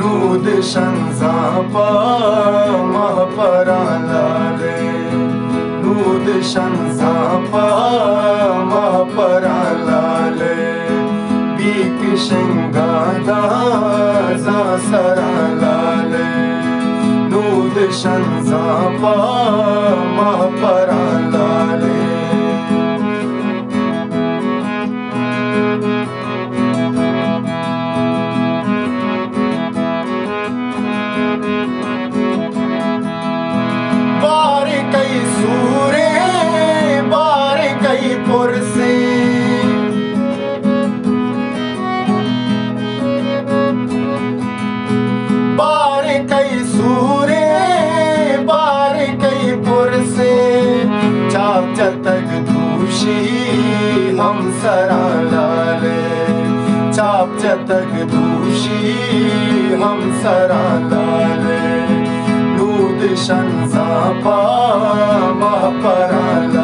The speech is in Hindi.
नूद शंजापा महापरालाले नूद शंजापा महापरालाले बीक शिंगादा जा सरालाले नूद शंजापा महापरालाले पुरसे बार कई सूरे बार कई पुरसे चाप जतक दूषी हम सरा लाले चाप जतक दूषी हम सरा लाले नूद शंजापा महापरालाले